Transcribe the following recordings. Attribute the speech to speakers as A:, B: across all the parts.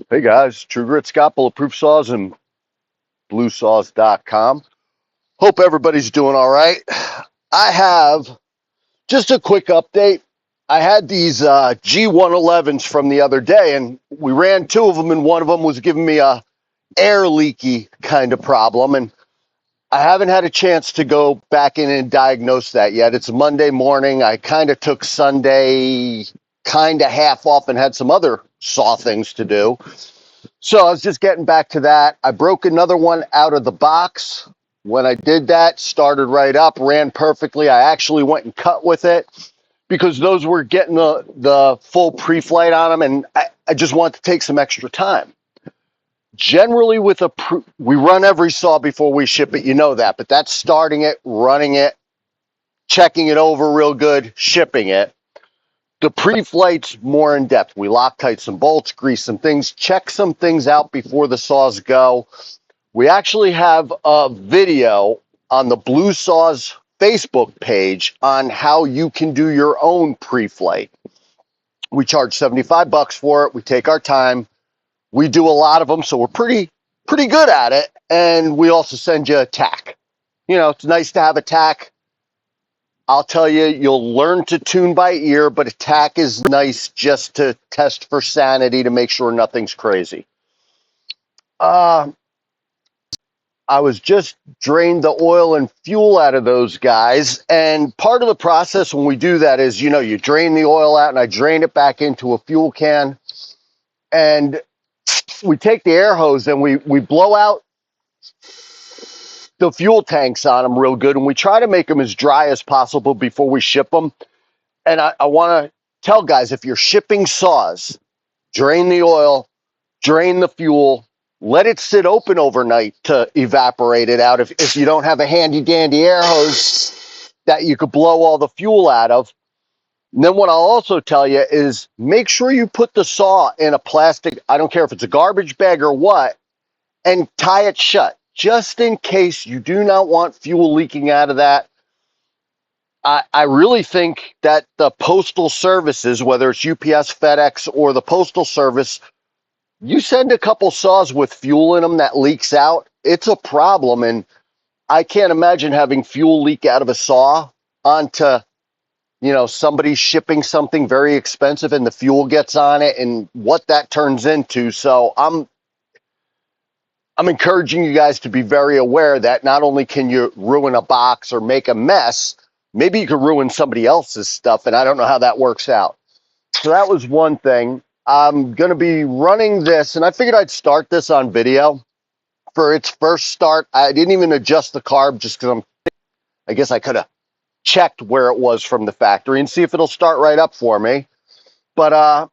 A: Hey guys, True Grit Scott, Bulletproof Saws and BLUESAWS.com. Hope everybody's doing all right. I have just a quick update. I had these G111s from the other day, and we ran two of them, and one of them was giving me a air leaky kind of problem, and I haven't had a chance to go back in and diagnose that yet. It's Monday morning. I kind of took Sunday kind of half off and had some other saw things to do. So I was just getting back to that. I broke another one out of the box. When I did that, started right up, ran perfectly. I actually went and cut with it because those were getting the full pre-flight on them, and I just want to take some extra time. Generally, with we run every saw before we ship it, you know that, but that's starting it, running it, checking it over real good, shipping it. The pre-flight's more in depth. We Loctite some bolts, grease some things, check some things out before the saws go. We actually have a video on the BLUESAWS Facebook page on how you can do your own pre-flight. We charge $75 for it. We take our time. We do a lot of them, so we're pretty good at it. And we also send you a tack. You know, it's nice to have a tack. I'll tell you, you'll learn to tune by ear, but a tack is nice just to test for sanity to make sure nothing's crazy. I was just drained the oil and fuel out of those guys. And part of the process when we do that is, you know, you drain the oil out and I drain it back into a fuel can. And we take the air hose and we blow out the fuel tanks on them real good. And we try to make them as dry as possible before we ship them. And I want to tell guys, if you're shipping saws, drain the oil, drain the fuel, let it sit open overnight to evaporate it out. If you don't have a handy dandy air hose that you could blow all the fuel out of. And then what I'll also tell you is make sure you put the saw in a plastic, I don't care if it's a garbage bag or what, and tie it shut, just in case you do not want fuel leaking out of that. I really think that the postal services, whether it's UPS, FedEx, or the postal service, you send a couple saws with fuel in them that leaks out, it's a problem. And I can't imagine having fuel leak out of a saw onto, you know, somebody shipping something very expensive and the fuel gets on it and what that turns into. So I'm encouraging you guys to be very aware that not only can you ruin a box or make a mess, maybe you could ruin somebody else's stuff, and I don't know how that works out. So that was one thing. I'm going to be running this, and I figured I'd start this on video. For its first start, I didn't even adjust the carb just because I guess I could have checked where it was from the factory and see if it'll start right up for me. But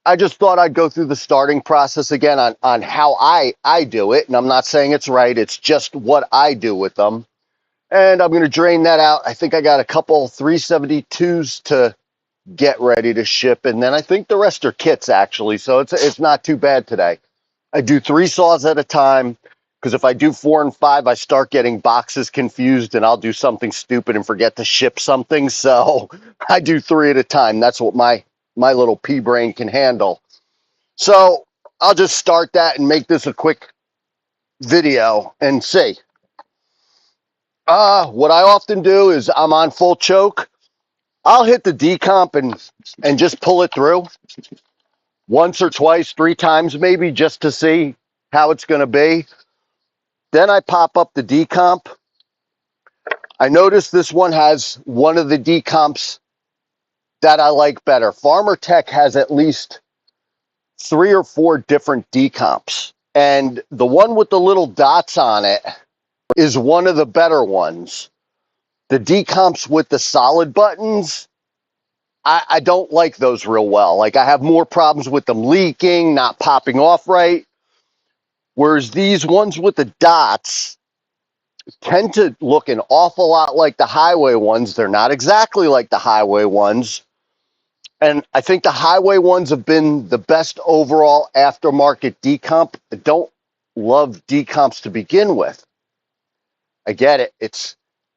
A: I just thought I'd go through the starting process again on how I do it, and I'm not saying it's right. It's just what I do with them. And I'm going to drain that out. I think I got a couple 372s to get ready to ship. And then I think the rest are kits, actually. So it's not too bad today. I do 3 saws at a time because if I do 4 and 5, I start getting boxes confused and I'll do something stupid and forget to ship something. So I do 3 at a time. That's what my little pea brain can handle. So I'll just start that and make this a quick video and see. What I often do is I'm on full choke. I'll hit the decomp and just pull it through once or twice, 3 times maybe, just to see how it's going to be. Then I pop up the decomp. I notice this one has one of the decomps that I like better. Farmer Tech has at least 3 or 4 different decomps. And the one with the little dots on it is one of the better ones. The decomps with the solid buttons, I don't like those real well. Like, I have more problems with them leaking, not popping off right. Whereas these ones with the dots tend to look an awful lot like the highway ones. They're not exactly like the highway ones. And I think the highway ones have been the best overall aftermarket decomp. I don't love decomps to begin with. I get it. It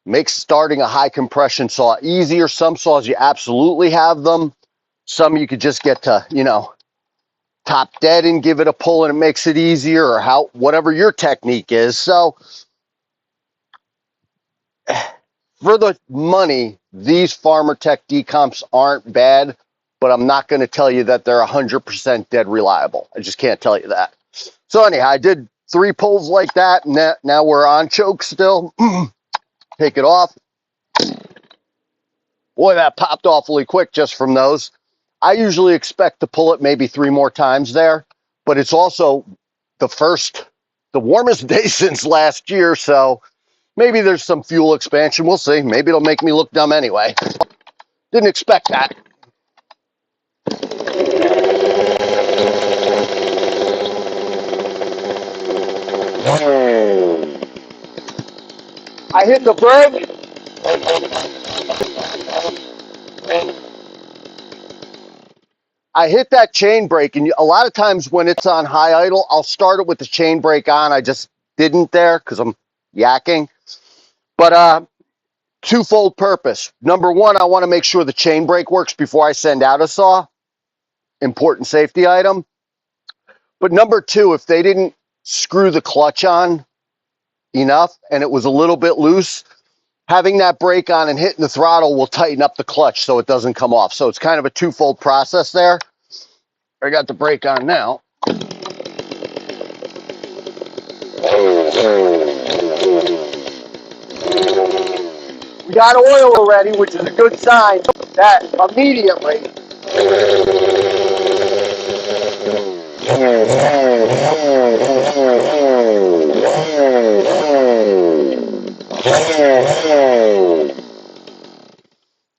A: makes starting a high compression saw easier. Some saws you absolutely have them. Some you could just get to, you know, top dead and give it a pull and it makes it easier, or how, whatever your technique is. So for the money, these Farmer Tech decomps aren't bad, but I'm not going to tell you that they're 100% dead reliable. I just can't tell you that. So anyhow, I did 3 pulls like that, and now we're on choke still. Take it off. Boy, that popped awfully quick just from those. I usually expect to pull it maybe 3 more times there, but it's also the warmest day since last year, so maybe there's some fuel expansion. We'll see. Maybe it'll make me look dumb anyway. Didn't expect that. I hit the brake. I hit that chain brake, and a lot of times when it's on high idle, I'll start it with the chain brake on. I just didn't there because I'm yakking. But twofold purpose. Number one, I want to make sure the chain brake works before I send out a saw. Important safety item. But number two, if they didn't screw the clutch on enough and it was a little bit loose, having that brake on and hitting the throttle will tighten up the clutch so it doesn't come off. So it's kind of a twofold process there. I got the brake on now. We got oil already, which is a good sign that immediately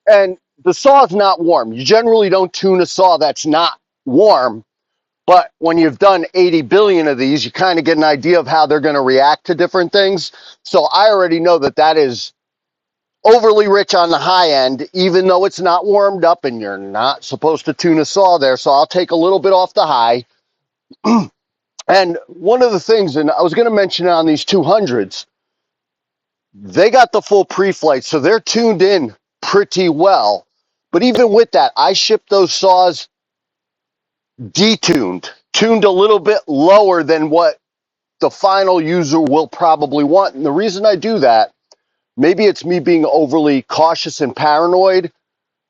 A: and the saw is not warm. You generally don't tune a saw that's not warm, but when you've done 80 billion of these, you kind of get an idea of how they're going to react to different things. So I already know that that is overly rich on the high end, even though it's not warmed up, and you're not supposed to tune a saw there. So I'll take a little bit off the high. And one of the things, and I was going to mention it on these 200s, they got the full pre-flight, so they're tuned in pretty well. But even with that, I shipped those saws detuned, tuned a little bit lower than what the final user will probably want. And the reason I do that, maybe it's me being overly cautious and paranoid,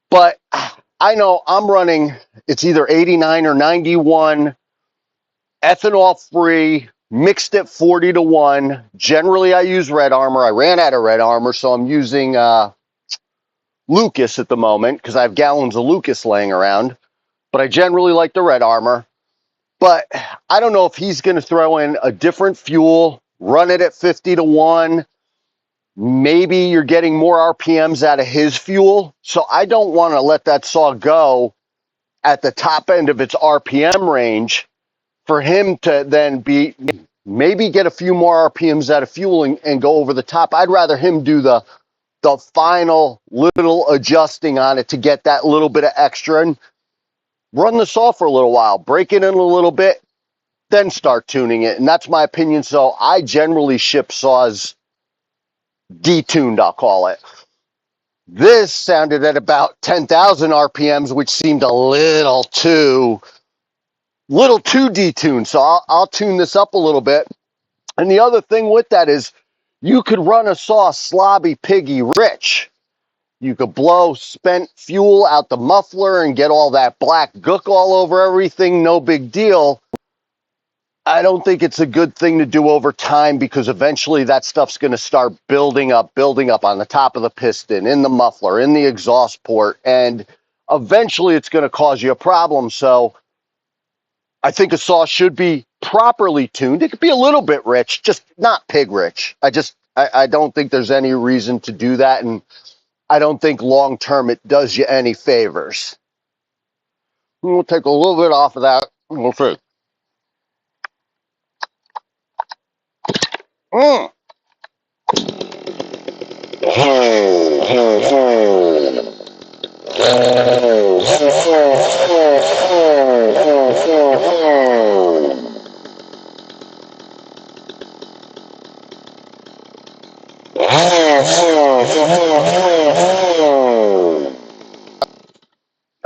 A: but I know I'm running, it's either 89 or 91, ethanol free, mixed at 40-1. Generally, I use Red Armor. I ran out of Red Armor, so I'm using Lucas at the moment because I have gallons of Lucas laying around. But I generally like the Red Armor. But I don't know if he's going to throw in a different fuel, run it at 50-1. Maybe you're getting more RPMs out of his fuel. So I don't want to let that saw go at the top end of its RPM range for him to then be maybe get a few more RPMs out of fuel and go over the top. I'd rather him do the final little adjusting on it to get that little bit of extra and run the saw for a little while, break it in a little bit, then start tuning it. And that's my opinion. So I generally ship saws detuned, I'll call it. This sounded at about 10,000 RPMs, which seemed a little too detuned. So I'll tune this up a little bit. And the other thing with that is you could run a saw slobby piggy rich. You could blow spent fuel out the muffler and get all that black gook all over everything. No big deal. I don't think it's a good thing to do over time because eventually that stuff's going to start building up on the top of the piston, in the muffler, in the exhaust port, and eventually it's going to cause you a problem. So I think a saw should be properly tuned. It could be a little bit rich, just not pig rich. I don't think there's any reason to do that, and I don't think long term it does you any favors. We'll take a little bit off of that. We'll see.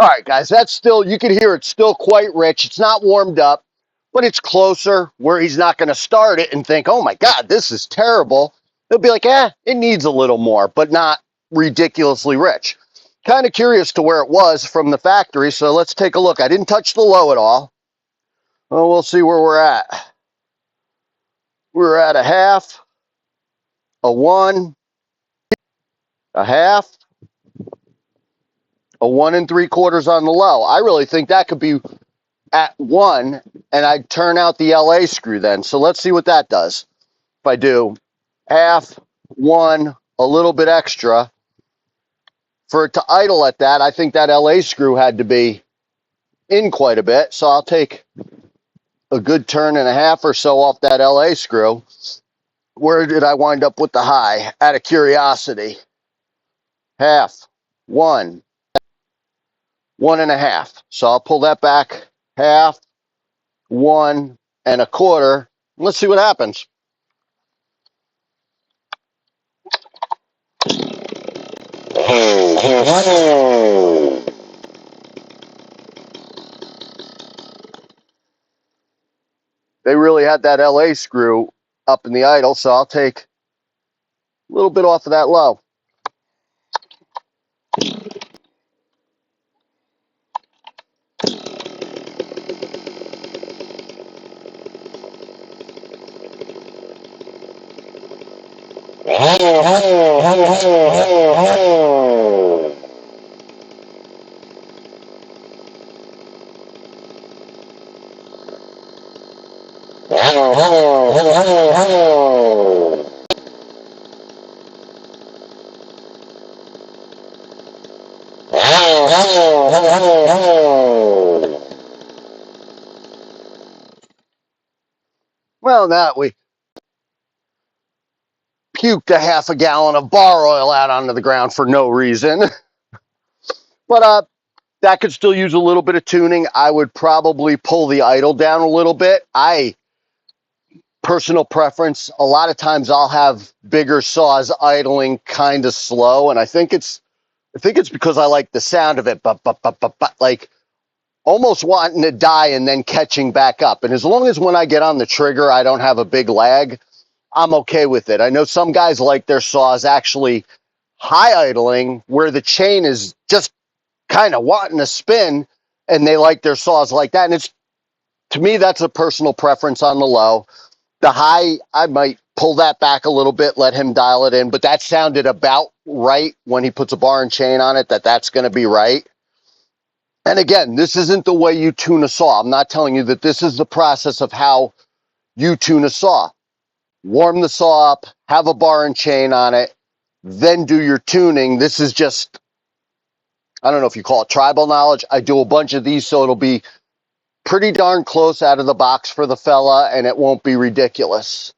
A: All right, guys, that's still, you can hear it's still quite rich. It's not warmed up, but it's closer where he's not going to start it and think, oh my God, this is terrible. He'll be like, it needs a little more, but not ridiculously rich. Kind of curious to where it was from the factory, so let's take a look. I didn't touch the low at all. Well, we'll see where we're at. We're at a half, a 1, a half, a 1 3/4 on the low. I really think that could be at 1, and I'd turn out the LA screw then. So let's see what that does. If I do half, 1, a little bit extra, for it to idle at that, I think that LA screw had to be in quite a bit. So I'll take a good turn and a half or so off that LA screw. Where did I wind up with the high? Out of curiosity. Half, 1, 1 1/2. So I'll pull that back half, 1 1/4. Let's see what happens. They really had that LA screw up in the idle, so I'll take a little bit off of that low. Well, now we puked a half a gallon of bar oil out onto the ground for no reason. But that could still use a little bit of tuning. I would probably pull the idle down a little bit. Personal preference, a lot of times I'll have bigger saws idling kind of slow, and I think it's because I like the sound of it, but like almost wanting to die and then catching back up. And as long as when I get on the trigger, I don't have a big lag, I'm okay with it. I know some guys like their saws actually high idling where the chain is just kind of wanting to spin, and they like their saws like that. And it's, to me, that's a personal preference on the low. The high, I might pull that back a little bit, let him dial it in, but that sounded about right when he puts a bar and chain on it, that's going to be right. And again, this isn't the way you tune a saw. I'm not telling you that this is the process of how you tune a saw. Warm the saw up, have a bar and chain on it, then do your tuning. This is just, I don't know if you call it tribal knowledge. I do a bunch of these, so it'll be pretty darn close out of the box for the fella, and it won't be ridiculous.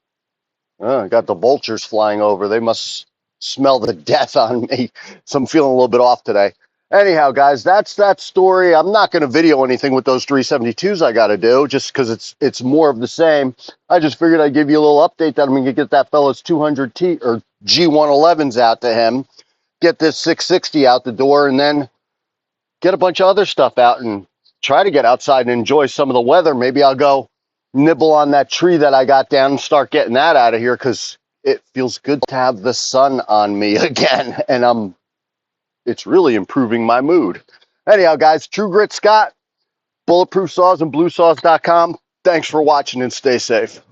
A: Oh, I got the vultures flying over. They must smell the death on me. So I'm feeling a little bit off today. Anyhow, guys, that's that story. I'm not going to video anything with those 372s I got to do, just because it's more of the same. I just figured I'd give you a little update that I'm going to get that fella's 200T or G111s out to him, get this 660 out the door, and then get a bunch of other stuff out and try to get outside and enjoy some of the weather. Maybe I'll go nibble on that tree that I got down and start getting that out of here, because it feels good to have the sun on me again, and it's really improving my mood. Anyhow, guys, True Grit Scott, Bulletproof Saws and BLUESAWS.com. Thanks for watching and stay safe.